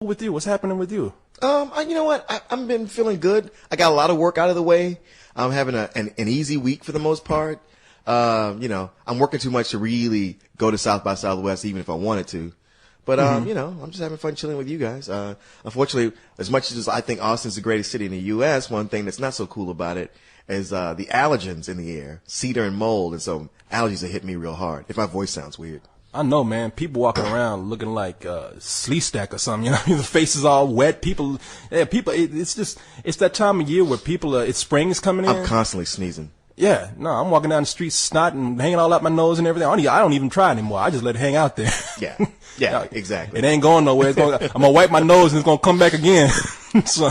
with you? What's happening with you? You know what? I've been feeling good. I got a lot of work out of the way. I'm having an easy week for the most part. I'm working too much to really go to South by Southwest, even if I wanted to. But, I'm just having fun chilling with you guys. Unfortunately, as much as I think Austin's the greatest city in the U.S., one thing that's not so cool about it is the allergens in the air, cedar and mold. And so allergies have hit me real hard, if my voice sounds weird. I know, man. People walking around looking like Slee Stack or something. The face is all wet. People. It's that time of year where people. It's spring is coming in. I'm constantly sneezing. Yeah, no, I'm walking down the street, snot and hanging all out my nose and everything. I don't even try anymore. I just let it hang out there. Yeah, exactly. It ain't going nowhere. I'm gonna wipe my nose and it's gonna come back again. So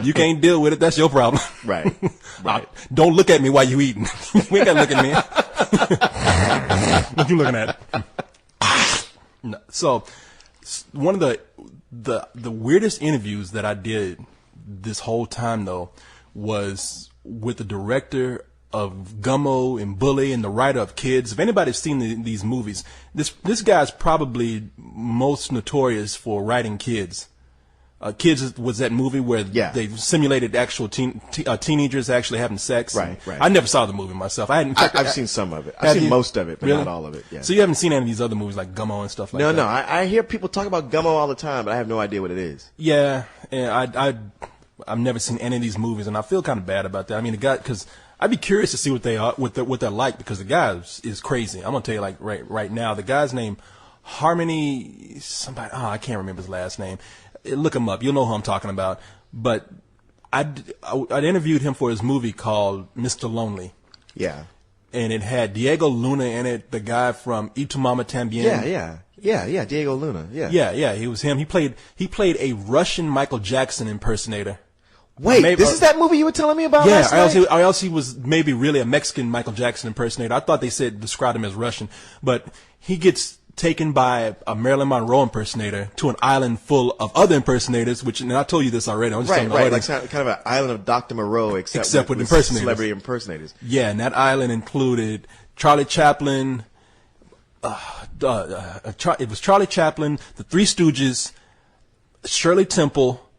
you can't deal with it. That's your problem. Right. Don't look at me while you eating. You ain't gotta look at me. What you looking at? No. So one of the weirdest interviews that I did this whole time though was with the director of Gummo and Bully and the writer of Kids. If anybody's seen these movies, this guy's probably most notorious for writing Kids. Kids was that movie where they simulated actual teenagers actually having sex. Right. I never saw the movie myself. I've seen some of it. I've seen most of it, but not all of it. Yeah. So you haven't seen any of these other movies like Gummo and stuff like that? No. I hear people talk about Gummo all the time, but I have no idea what it is. Yeah, and I've never seen any of these movies, and I feel kind of bad about that. I mean, the guy, because I'd be curious to see what they are, what they're like, because the guy is crazy. I'm gonna tell you, like right now, the guy's name Harmony somebody. Oh, I can't remember his last name. Look him up. You'll know who I'm talking about. But I interviewed him for his movie called Mr. Lonely. Yeah. And it had Diego Luna in it, the guy from Y Tu Mama Tambien. Yeah, Diego Luna. Yeah, he was him. He played a Russian Michael Jackson impersonator. Wait, this is that movie you were telling me about last night? Or else he was maybe really a Mexican Michael Jackson impersonator. I thought they described him as Russian, but he gets taken by a Marilyn Monroe impersonator to an island full of other impersonators, and I told you this already. I'm just right, like kind of an island of Dr. Moreau, except with impersonators. Celebrity impersonators. Yeah, and that island included Charlie Chaplin. It was Charlie Chaplin, the Three Stooges, Shirley Temple,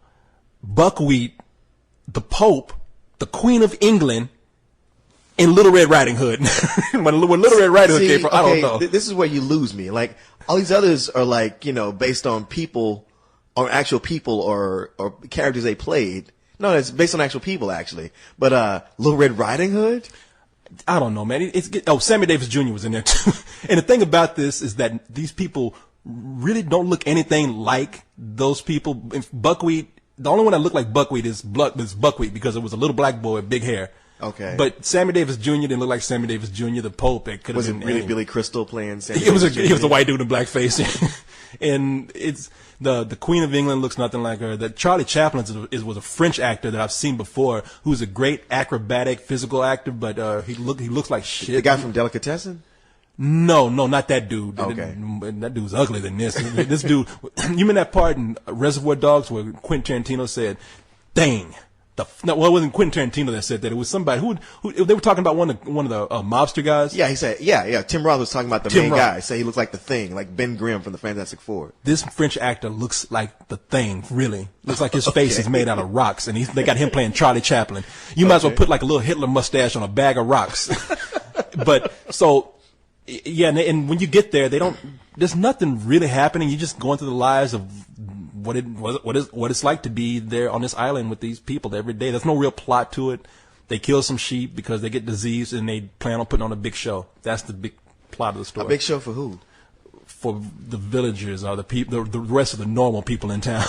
Buckwheat, the Pope, the Queen of England, and Little Red Riding Hood. when Little Red Riding Hood came from, I don't know. This is where you lose me. Like, all these others are like, based on people, or actual people, or characters they played. No, it's based on actual people, actually. But Little Red Riding Hood? I don't know, man. Sammy Davis Jr. was in there too. And the thing about this is that these people really don't look anything like those people. Buckwheat, the only one that looked like Buckwheat is Buckwheat because it was a little black boy with big hair. Okay. But Sammy Davis Jr. didn't look like Sammy Davis Jr. The Pope. It could have been. Was it really Billy Crystal playing Sammy Davis Jr.? He was a white dude in blackface. And it's the Queen of England looks nothing like her. That Charlie Chaplin was a French actor that I've seen before, who's a great acrobatic physical actor, but he looks like shit. The guy from Delicatessen? No, not that dude. Okay. That dude's uglier than this. This dude, you mean that part in Reservoir Dogs where Quentin Tarantino said, "Thing." Well, it wasn't Quentin Tarantino that said that. It was somebody who they were talking about one of the mobster guys. Yeah, he said, yeah. Tim Roth was talking about the main guy. Say he looked like the Thing, like Ben Grimm from the Fantastic Four. This French actor looks like the Thing, really. Looks like his face is made out of rocks, and they got him playing Charlie Chaplin. You might as well put like a little Hitler mustache on a bag of rocks. But so, yeah, and when you get there, there's nothing really happening. You're just going through the lives of what it's like to be there on this island with these people every day. There's no real plot to it. They kill some sheep because they get diseased and they plan on putting on a big show. That's the big plot of the story. A big show for who? For the villagers or the people, the rest of the normal people in town.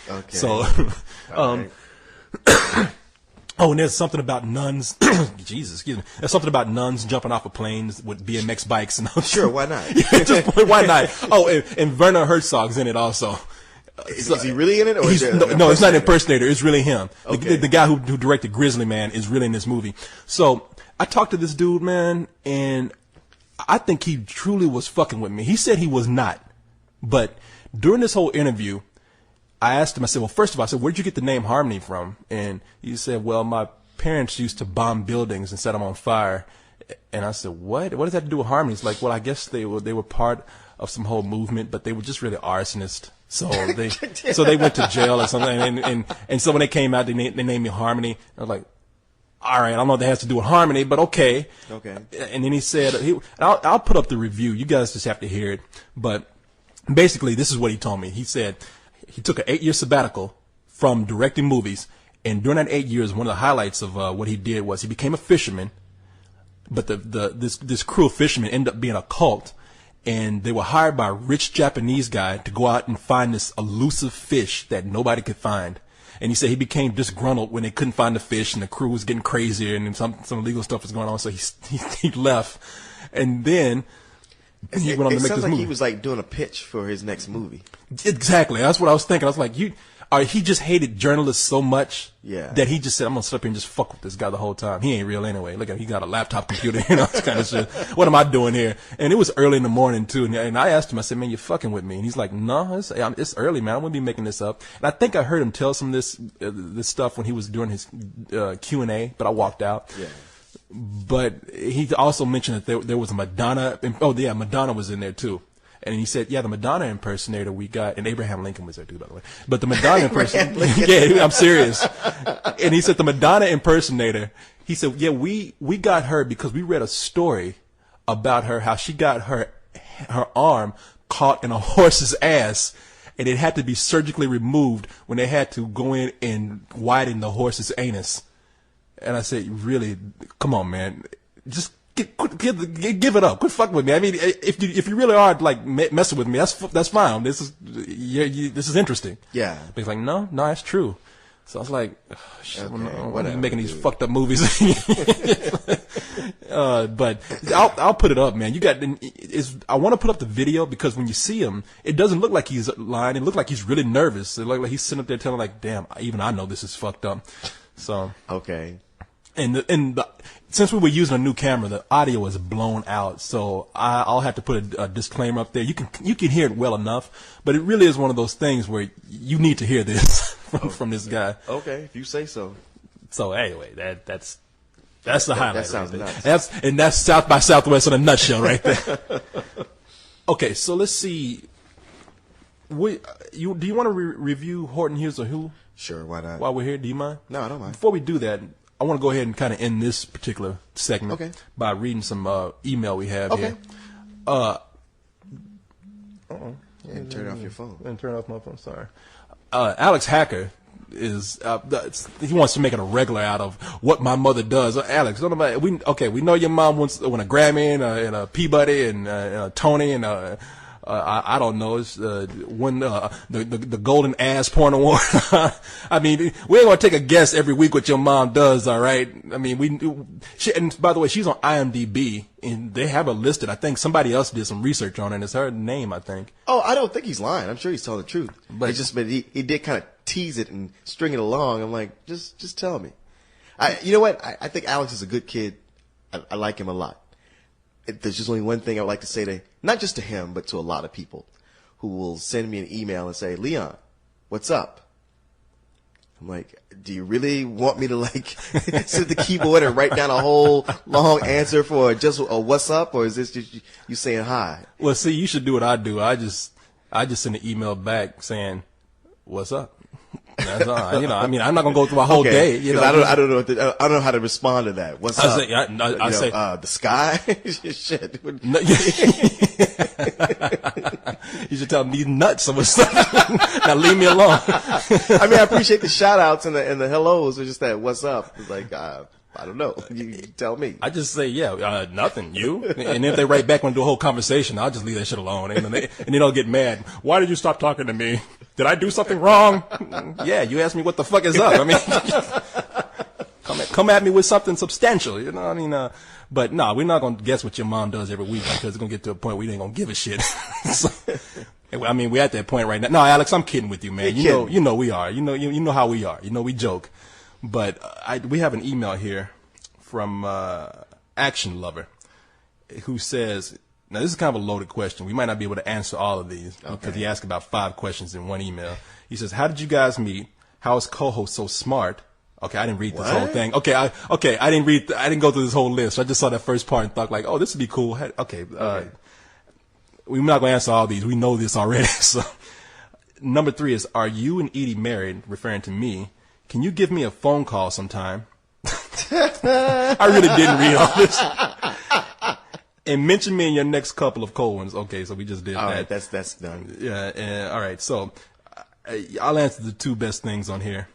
Okay. So, and there's something about nuns. Jesus, excuse me. There's something about nuns jumping off of planes with BMX bikes and all. Sure, why not? Why not? Oh, and Werner Herzog's in it also. Is he really in it? Or no, it's not an impersonator. It's really him. Okay. The guy who directed Grizzly Man is really in this movie. So I talked to this dude, man, and I think he truly was fucking with me. He said he was not. But during this whole interview, I asked him, I said, well, first of all, I said, where'd you get the name Harmony from? And he said, well, my parents used to bomb buildings and set them on fire. And I said, what? What does that have to do with Harmony? He's like, well, I guess they were part of some whole movement, but they were just really arsonists. So they went to jail or something. And so when they came out, they named me Harmony. I was like, all right, I don't know what that has to do with Harmony, but okay. Okay. And then he said, I'll put up the review. You guys just have to hear it. But basically, this is what he told me. He said he took an 8-year sabbatical from directing movies. And during that 8 years, one of the highlights of what he did was he became a fisherman. But this crew of fishermen ended up being a cult. And they were hired by a rich Japanese guy to go out and find this elusive fish that nobody could find. And he said he became disgruntled when they couldn't find the fish, and the crew was getting crazier, and some illegal stuff was going on. So he left, and then he went on to make this movie. It sounds like he was like doing a pitch for his next movie. Exactly, that's what I was thinking. I was like, he just hated journalists so much that he just said, I'm gonna sit up here and just fuck with this guy the whole time. He ain't real anyway. Look at him, he got a laptop computer, this kind of shit. What am I doing here? And it was early in the morning too. And I asked him, I said, man, you're fucking with me. And he's like, no, it's early, man. I wouldn't be making this up. And I think I heard him tell some of this stuff when he was doing his Q&A, but I walked out. Yeah. But he also mentioned that there was a Madonna. Madonna was in there too. And he said, the Madonna impersonator we got, and Abraham Lincoln was there too, by the way. But the Madonna impersonator, yeah, I'm serious. And he said the Madonna impersonator, he said, we got her because we read a story about her, how she got her arm caught in a horse's ass, and it had to be surgically removed when they had to go in and widen the horse's anus. And I said, really, come on, man, just give it up. Quit fucking with me. I mean, if you really are like messing with me, that's fine. This is interesting. Yeah. But he's like, no, that's true. So I was like, what are you making these fucked up movies? But I'll put it up, man. I want to put up the video because when you see him, it doesn't look like he's lying. It looks like he's really nervous. It looks like he's sitting up there telling like, damn, even I know this is fucked up. So. Okay. And since we were using a new camera, the audio was blown out. So I'll have to put a disclaimer up there. You can hear it well enough, but it really is one of those things where you need to hear this from this guy. Okay, if you say so. So anyway, that's the highlight. That sounds right nuts. That's South by Southwest in a nutshell, right there. Okay, so let's see. Do you want to review Horton Hears a Who? Sure, why not? While we're here, do you mind? No, I don't mind. Before we do that, I want to go ahead and kind of end this particular segment by reading some email we have here. And turn off your phone. And turn off my phone. Sorry. Alex Hacker is he wants to make it a regular out of what my mother does. Alex, we know your mom wants a Grammy and a Peabody and a Tony and I don't know. It's won the Golden Ass Porn Award. I mean, we ain't gonna take a guess every week what your mom does. All right. I mean, and by the way, she's on IMDb and they have her listed. I think somebody else did some research on it. And it's her name, I think. Oh, I don't think he's lying. I'm sure he's telling the truth. But he did kind of tease it and string it along. I'm like, just tell me. You know what? I think Alex is a good kid. I like him a lot. There's just only one thing I would like to say not just to him, but to a lot of people who will send me an email and say, Leon, what's up? I'm like, do you really want me to sit at the keyboard and write down a whole long answer for just a what's up? Or is this just you saying hi? Well, see, you should do what I do. I just send an email back saying, what's up? That's all. I mean, I'm not gonna go through a whole day. I don't know. I don't know how to respond to that. What's up? I say the sky. Shit. No, you should tell me these nuts or what's up. Now leave me alone. I mean, I appreciate the shout outs and the hellos. It's just that what's up. It's like I don't know. You tell me. I just say nothing. You and if they write back and do a whole conversation, I'll just leave that shit alone. And then they'll get mad. Why did you stop talking to me? Did I do something wrong? Yeah, you asked me what the fuck is up. I mean, come at me with something substantial. I mean, but no, we're not gonna guess what your mom does every week because it's gonna get to a point where we ain't gonna give a shit. So, I mean, we're at that point right now. No, Alex, I'm kidding with you, man. You know we are. You know how we are. We joke. But we have an email here from Action Lover who says, now this is kind of a loaded question. We might not be able to answer all of these because he asked about 5 questions in one email. He says, how did you guys meet? How is co-host so smart? Okay, I didn't read this whole thing. Okay, I didn't go through this whole list. I just saw that first part and thought like, oh, this would be cool. Okay. We're not going to answer all these. We know this already. So number 3 is, are you and Edie married? Referring to me. Can you give me a phone call sometime? I really didn't read all this. And mention me in your next couple of cold ones. Okay, so we just did All that. right, that's done. Yeah, and, all right. So I'll answer the 2 best things on here.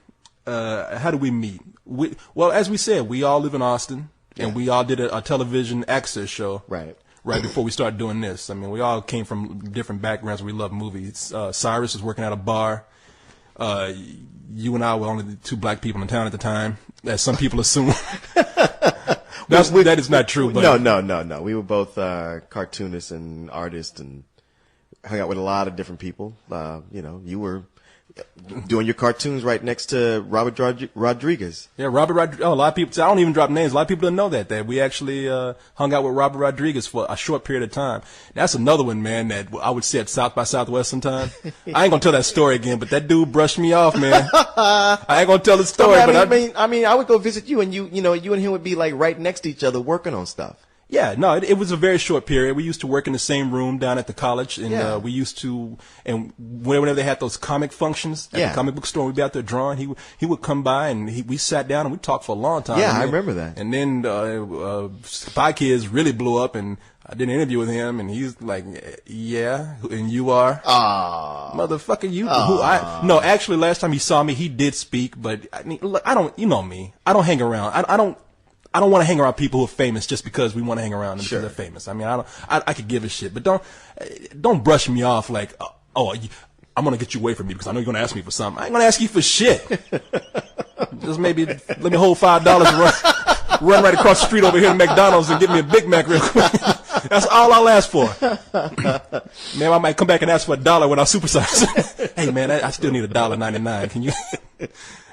How do we meet? Well, as we said, we all live in Austin, and we all did a television access show. Right before we started doing this. I mean, we all came from different backgrounds. We love movies. Cyrus was working at a bar. You and I were only the 2 black people in town at the time, as some people assume. That is not true. But No. We were both cartoonists and artists, and hung out with a lot of different people. You were doing your cartoons right next to Robert Rodriguez. Yeah, Robert Rodriguez. Oh, a lot of people. I don't even drop names. A lot of people don't know that we actually hung out with Robert Rodriguez for a short period of time. That's another one, man, that I would see at South by Southwest sometime. I ain't gonna tell that story again, but that dude brushed me off, man. I ain't gonna tell the story, I would go visit you, and you and him would be like right next to each other working on stuff. Yeah, no, it was a very short period. We used to work in the same room down at the college, and we used to, and whenever they had those comic functions at the comic book store, we'd be out there drawing. He would come by, and we sat down and we talked for a long time. Yeah, I remember that. And then Spy Kids really blew up, and I did an interview with him, and he's like, "Yeah, and you are, motherfucker, you." No, actually, last time he saw me, he did speak, but I mean, look, you know me, I don't hang around. I don't want to hang around people who are famous just because we want to hang around them because they're famous. I mean, I could give a shit, but don't brush me off like, I'm going to get you away from me because I know you're going to ask me for something. I ain't going to ask you for shit. Just maybe let me hold $5 and run right across the street over here to McDonald's and get me a Big Mac real quick. That's all I'll ask for. Man, I might come back and ask for $1 when I supersize. Hey man, I still need $1.99. Can you?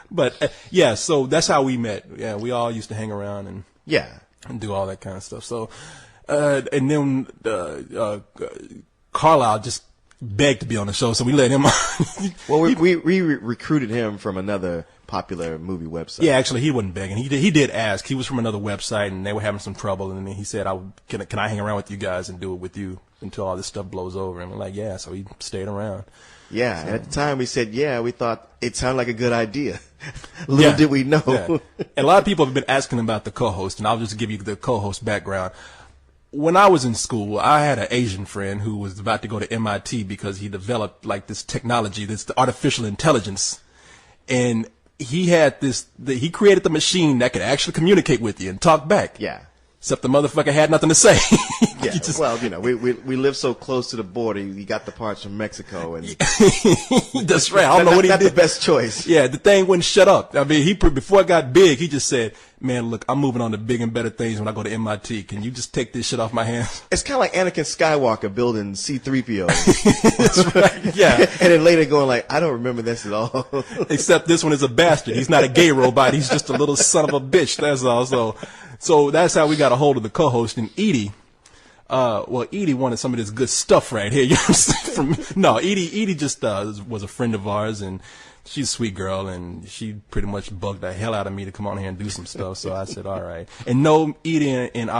But yeah, so that's how we met. Yeah, we all used to hang around and do all that kind of stuff. So, and then Carlisle just begged to be on the show, so we let him on. Well, we recruited him from another popular movie website. Yeah, actually, he wasn't begging. He did ask. He was from another website, and they were having some trouble. And then he said, "Can I hang around with you guys and do it with you until all this stuff blows over?" And we're like, "Yeah." So he stayed around. Yeah, so, at the time we said, we thought it sounded like a good idea. Little did we know. Yeah. And a lot of people have been asking about the co-host, and I'll just give you the co-host background. When I was in school, I had an Asian friend who was about to go to MIT because he developed like this technology, this artificial intelligence, and he had he created the machine that could actually communicate with you and talk back. Yeah. Except the motherfucker had nothing to say. Yeah, well, we live so close to the border. You got the parts from Mexico, and that's right. I don't know what he did. Not the best choice. Yeah, the thing wouldn't shut up. I mean, before it got big, he just said, "Man, look, I'm moving on to big and better things when I go to MIT. Can you just take this shit off my hands?" It's kind of like Anakin Skywalker building C-3PO. That's right. Yeah, and then later going like, "I don't remember this at all." Except this one is a bastard. He's not a gay robot. He's just a little son of a bitch. That's all. So that's how we got a hold of the co-host. And Edie, Edie wanted some of this good stuff right here. You know what I'm saying? Edie just was a friend of ours, and she's a sweet girl, and she pretty much bugged the hell out of me to come on here and do some stuff. So I said, all right. And no, Edie and